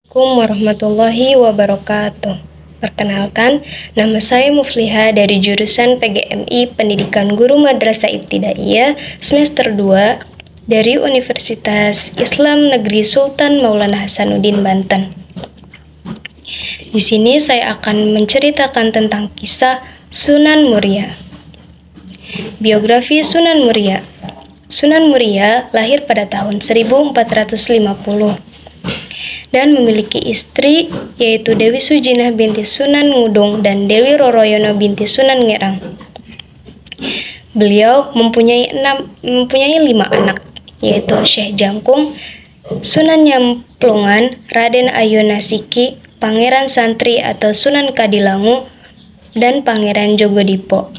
Assalamualaikum warahmatullahi wabarakatuh. Perkenalkan, nama saya Mufliha dari jurusan PGMI Pendidikan Guru Madrasah Ibtidaiyah semester 2 dari Universitas Islam Negeri Sultan Maulana Hasanuddin Banten. Di sini saya akan menceritakan tentang kisah Sunan Muria. Biografi Sunan Muria. Sunan Muria lahir pada tahun 1450 dan memiliki istri yaitu Dewi Sujinah binti Sunan Ngudung dan Dewi Roroyono binti Sunan Ngerang. Beliau mempunyai 5 anak, yaitu Syekh Jangkung, Sunan Nyamplungan, Raden Ayu Nasiki, Pangeran Santri atau Sunan Kadilangu, dan Pangeran Jogodipo.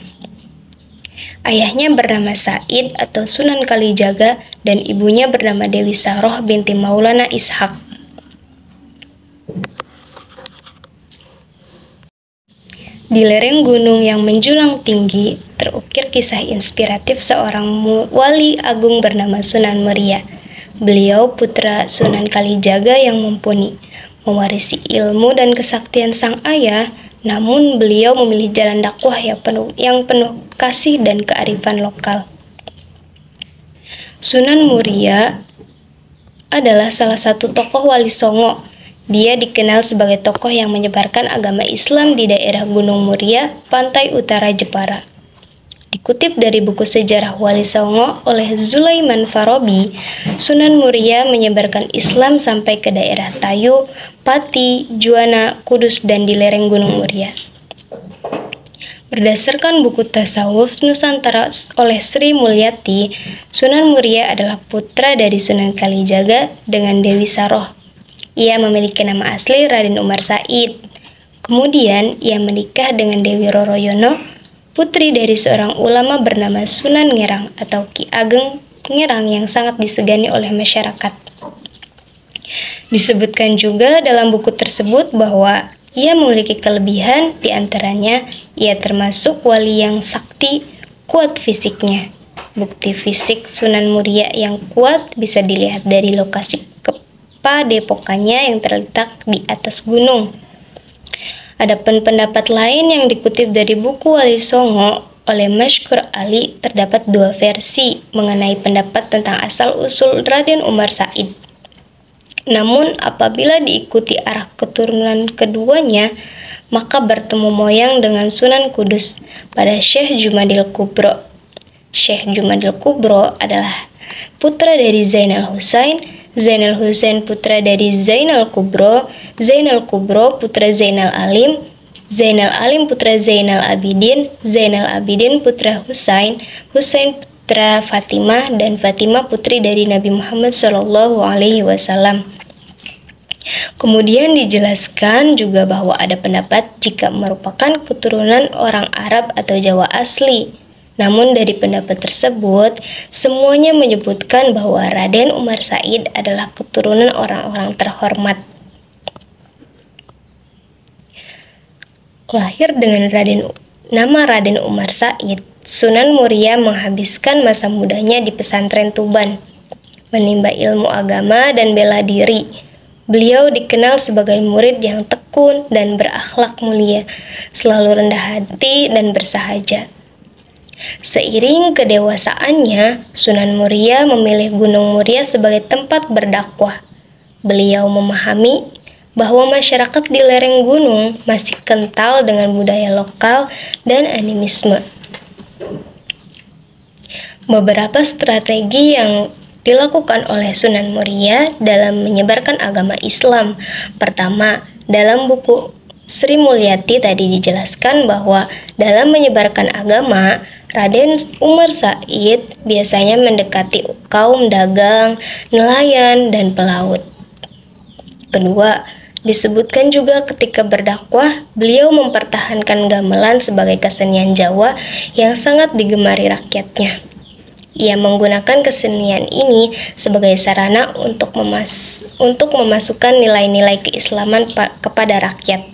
Ayahnya bernama Said atau Sunan Kalijaga dan ibunya bernama Dewi Saroh binti Maulana Ishak. Di lereng gunung yang menjulang tinggi, terukir kisah inspiratif seorang wali agung bernama Sunan Muria. Beliau putra Sunan Kalijaga yang mumpuni, mewarisi ilmu dan kesaktian sang ayah, namun beliau memilih jalan dakwah yang penuh kasih dan kearifan lokal. Sunan Muria adalah salah satu tokoh Wali Songo. Dia dikenal sebagai tokoh yang menyebarkan agama Islam di daerah Gunung Muria, pantai utara Jepara. Dikutip dari buku sejarah Wali Songo oleh Zulaiman Farabi, Sunan Muria menyebarkan Islam sampai ke daerah Tayu, Pati, Juwana, Kudus, dan di lereng Gunung Muria. Berdasarkan buku Tasawuf Nusantara oleh Sri Mulyati, Sunan Muria adalah putra dari Sunan Kalijaga dengan Dewi Saroh. Ia memiliki nama asli Raden Umar Said. Kemudian ia menikah dengan Dewi Roroyono, putri dari seorang ulama bernama Sunan Ngerang atau Ki Ageng Ngerang yang sangat disegani oleh masyarakat. Disebutkan juga dalam buku tersebut bahwa ia memiliki kelebihan, diantaranya ia termasuk wali yang sakti, kuat fisiknya. Bukti fisik Sunan Muria yang kuat bisa dilihat dari lokasi padepokannya yang terletak di atas gunung. Adapun pendapat lain yang dikutip dari buku Wali Songo oleh Masykur Ali, terdapat 2 versi mengenai pendapat tentang asal-usul Raden Umar Said. Namun apabila diikuti arah keturunan keduanya, maka bertemu moyang dengan Sunan Kudus pada Syekh Jumadil Kubro. Syekh Jumadil Kubro adalah putra dari Zainal Husain, Zainal Husain putra dari Zainal Kubro, Zainal Kubro putra Zainal Alim, Zainal Alim putra Zainal Abidin, Zainal Abidin putra Husain, Husain putra Fatimah, dan Fatimah putri dari Nabi Muhammad SAW. Kemudian dijelaskan juga bahwa ada pendapat jika merupakan keturunan orang Arab atau Jawa asli. Namun dari pendapat tersebut, semuanya menyebutkan bahwa Raden Umar Said adalah keturunan orang-orang terhormat. Lahir dengan nama Raden Umar Said, Sunan Muria menghabiskan masa mudanya di pesantren Tuban, menimba ilmu agama dan bela diri. Beliau dikenal sebagai murid yang tekun dan berakhlak mulia, selalu rendah hati dan bersahaja. Seiring kedewasaannya, Sunan Muria memilih Gunung Muria sebagai tempat berdakwah. Beliau memahami bahwa masyarakat di lereng gunung masih kental dengan budaya lokal dan animisme. Beberapa strategi yang dilakukan oleh Sunan Muria dalam menyebarkan agama Islam. Pertama, dalam buku Sri Mulyati tadi dijelaskan bahwa dalam menyebarkan agama, Raden Umar Said biasanya mendekati kaum dagang, nelayan, dan pelaut. Kedua, disebutkan juga ketika berdakwah, beliau mempertahankan gamelan sebagai kesenian Jawa yang sangat digemari rakyatnya. Ia menggunakan kesenian ini sebagai sarana untuk memasukkan nilai-nilai keislaman kepada rakyat.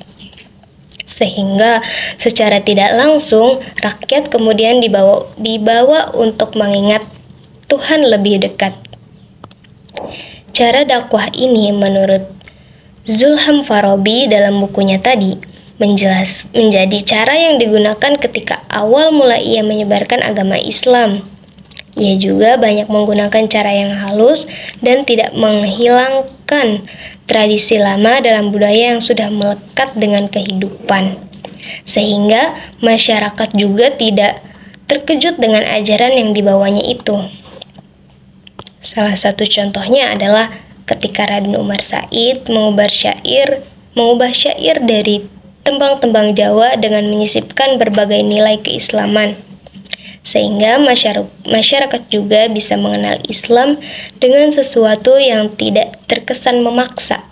Sehingga secara tidak langsung rakyat kemudian dibawa untuk mengingat Tuhan lebih dekat. Cara dakwah ini menurut Zulham Farabi dalam bukunya tadi menjadi cara yang digunakan ketika awal mula ia menyebarkan agama Islam. Ia juga banyak menggunakan cara yang halus dan tidak menghilangkan tradisi lama dalam budaya yang sudah melekat dengan kehidupan. Sehingga masyarakat juga tidak terkejut dengan ajaran yang dibawanya itu. Salah satu contohnya adalah ketika Raden Umar Said mengubah syair dari tembang-tembang Jawa dengan menyisipkan berbagai nilai keislaman, sehingga masyarakat juga bisa mengenal Islam dengan sesuatu yang tidak terkesan memaksa.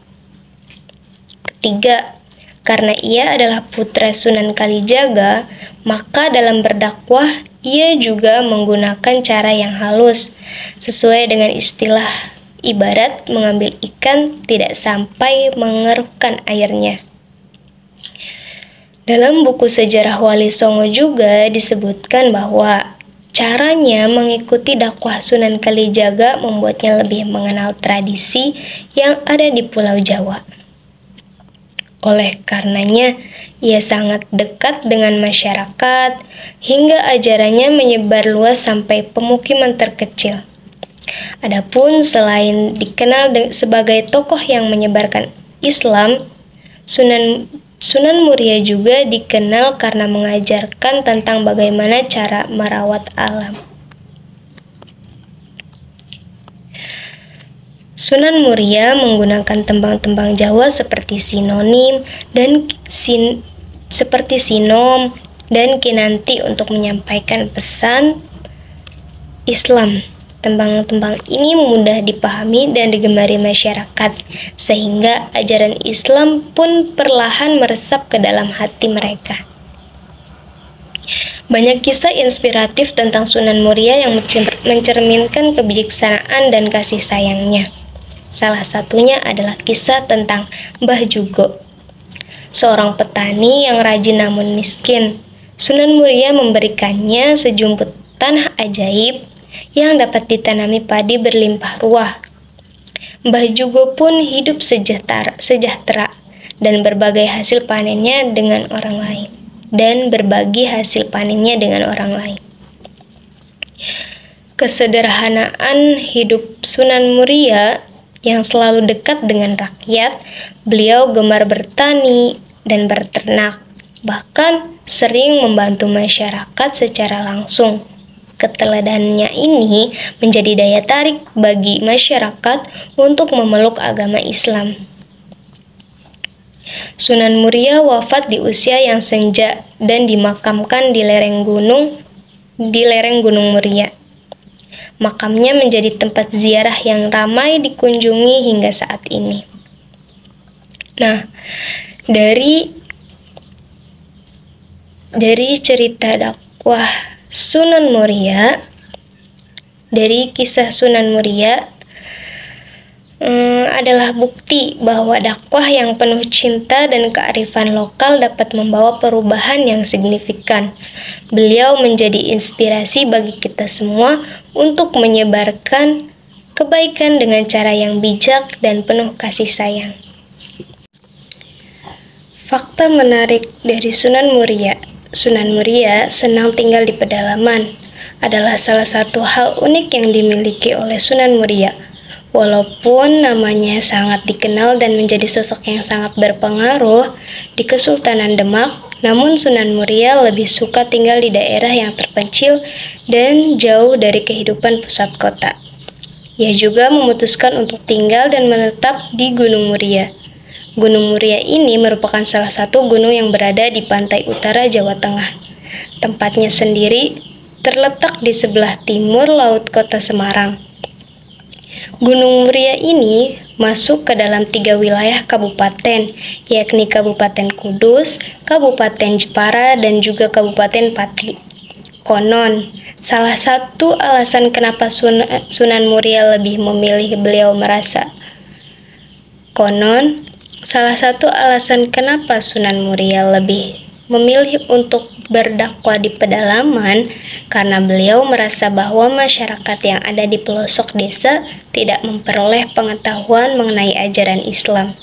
Ketiga, karena ia adalah putra Sunan Kalijaga, maka dalam berdakwah ia juga menggunakan cara yang halus, sesuai dengan istilah ibarat mengambil ikan tidak sampai mengeruhkan airnya. Dalam buku sejarah Wali Songo juga disebutkan bahwa caranya mengikuti dakwah Sunan Kalijaga membuatnya lebih mengenal tradisi yang ada di Pulau Jawa. Oleh karenanya, ia sangat dekat dengan masyarakat hingga ajarannya menyebar luas sampai pemukiman terkecil. Adapun selain dikenal sebagai tokoh yang menyebarkan Islam, Sunan Muria juga dikenal karena mengajarkan tentang bagaimana cara merawat alam. Sunan Muria menggunakan tembang-tembang Jawa seperti sinonim dan sinom dan kinanti untuk menyampaikan pesan Islam. Tembang-tembang ini mudah dipahami dan digemari masyarakat, sehingga ajaran Islam pun perlahan meresap ke dalam hati mereka. Banyak kisah inspiratif tentang Sunan Muria yang mencerminkan kebijaksanaan dan kasih sayangnya. Salah satunya adalah kisah tentang Mbah Jugo, seorang petani yang rajin namun miskin. Sunan Muria memberikannya sejumput tanah ajaib yang dapat ditanami padi berlimpah ruah. Mbah Jugo pun hidup sejahtera dan berbagi hasil panennya dengan orang lain. Kesederhanaan hidup Sunan Muria yang selalu dekat dengan rakyat, beliau gemar bertani dan berternak, bahkan sering membantu masyarakat secara langsung. Keteladanannya ini menjadi daya tarik bagi masyarakat untuk memeluk agama Islam. Sunan Muria wafat di usia yang senja dan dimakamkan di lereng Gunung Muria. Makamnya menjadi tempat ziarah yang ramai dikunjungi hingga saat ini. Nah, dari cerita dakwah Sunan Muria, dari kisah Sunan Muria adalah bukti bahwa dakwah yang penuh cinta dan kearifan lokal dapat membawa perubahan yang signifikan. Beliau menjadi inspirasi bagi kita semua untuk menyebarkan kebaikan dengan cara yang bijak dan penuh kasih sayang. Fakta menarik dari Sunan Muria. Sunan Muria senang tinggal di pedalaman adalah salah satu hal unik yang dimiliki oleh Sunan Muria. Walaupun namanya sangat dikenal dan menjadi sosok yang sangat berpengaruh di Kesultanan Demak, namun Sunan Muria lebih suka tinggal di daerah yang terpencil dan jauh dari kehidupan pusat kota. Ia juga memutuskan untuk tinggal dan menetap di Gunung Muria. Gunung Muria ini merupakan salah satu gunung yang berada di pantai utara Jawa Tengah. Tempatnya sendiri terletak di sebelah timur laut kota Semarang. Gunung Muria ini masuk ke dalam 3 wilayah kabupaten, yakni Kabupaten Kudus, Kabupaten Jepara, dan juga Kabupaten Pati. Konon, salah satu alasan kenapa Sunan Muria lebih memilih untuk berdakwah di pedalaman karena beliau merasa bahwa masyarakat yang ada di pelosok desa tidak memperoleh pengetahuan mengenai ajaran Islam.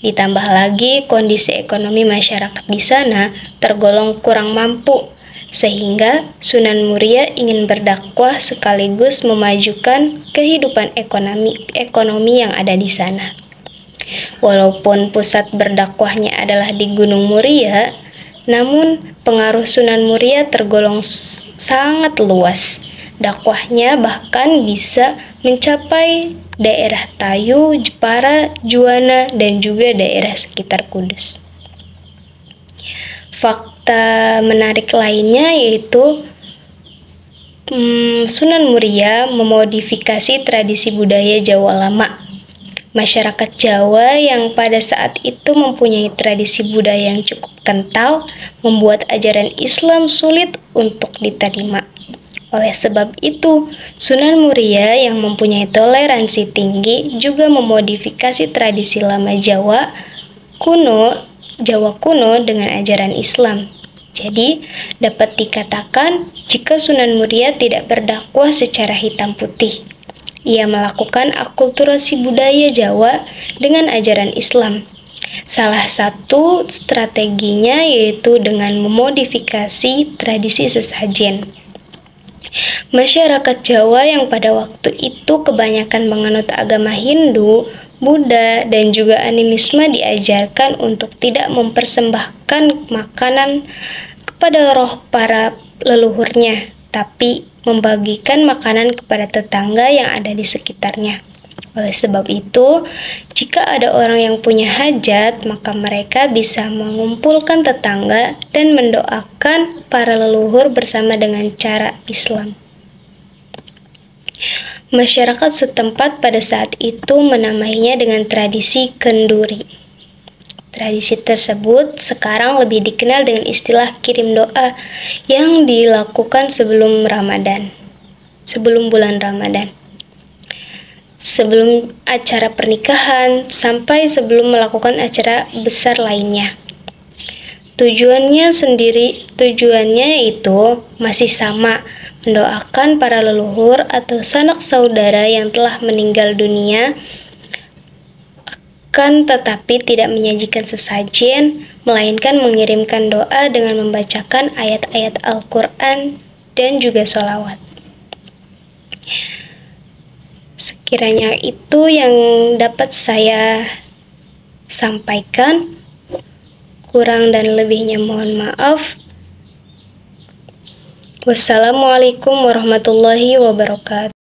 Ditambah lagi kondisi ekonomi masyarakat di sana tergolong kurang mampu, sehingga Sunan Muria ingin berdakwah sekaligus memajukan kehidupan ekonomi yang ada di sana. Walaupun pusat berdakwahnya adalah di Gunung Muria, namun pengaruh Sunan Muria tergolong sangat luas. Dakwahnya bahkan bisa mencapai daerah Tayu, Jepara, Juwana, dan juga daerah sekitar Kudus. Fakta menarik lainnya yaitu Sunan Muria memodifikasi tradisi budaya Jawa lama. Masyarakat Jawa yang pada saat itu mempunyai tradisi budaya yang cukup kental, membuat ajaran Islam sulit untuk diterima. Oleh sebab itu, Sunan Muria yang mempunyai toleransi tinggi juga memodifikasi tradisi lama Jawa kuno dengan ajaran Islam. Jadi, dapat dikatakan jika Sunan Muria tidak berdakwah secara hitam putih. Ia melakukan akulturasi budaya Jawa dengan ajaran Islam. Salah satu strateginya yaitu dengan memodifikasi tradisi sesajen. Masyarakat Jawa yang pada waktu itu kebanyakan menganut agama Hindu, Buddha, dan juga animisme diajarkan untuk tidak mempersembahkan makanan kepada roh para leluhurnya, tapi membagikan makanan kepada tetangga yang ada di sekitarnya. Oleh sebab itu, jika ada orang yang punya hajat, maka mereka bisa mengumpulkan tetangga dan mendoakan para leluhur bersama dengan cara Islam. Masyarakat setempat pada saat itu menamainya dengan tradisi kenduri. Tradisi tersebut sekarang lebih dikenal dengan istilah kirim doa yang dilakukan sebelum bulan Ramadan. Sebelum acara pernikahan sampai sebelum melakukan acara besar lainnya. Tujuannya itu masih sama, mendoakan para leluhur atau sanak saudara yang telah meninggal dunia, akan tetapi tidak menyajikan sesajen, melainkan mengirimkan doa dengan membacakan ayat-ayat Al-Quran dan juga sholawat. Sekiranya itu yang dapat saya sampaikan. Kurang dan lebihnya mohon maaf. Wassalamualaikum warahmatullahi wabarakatuh.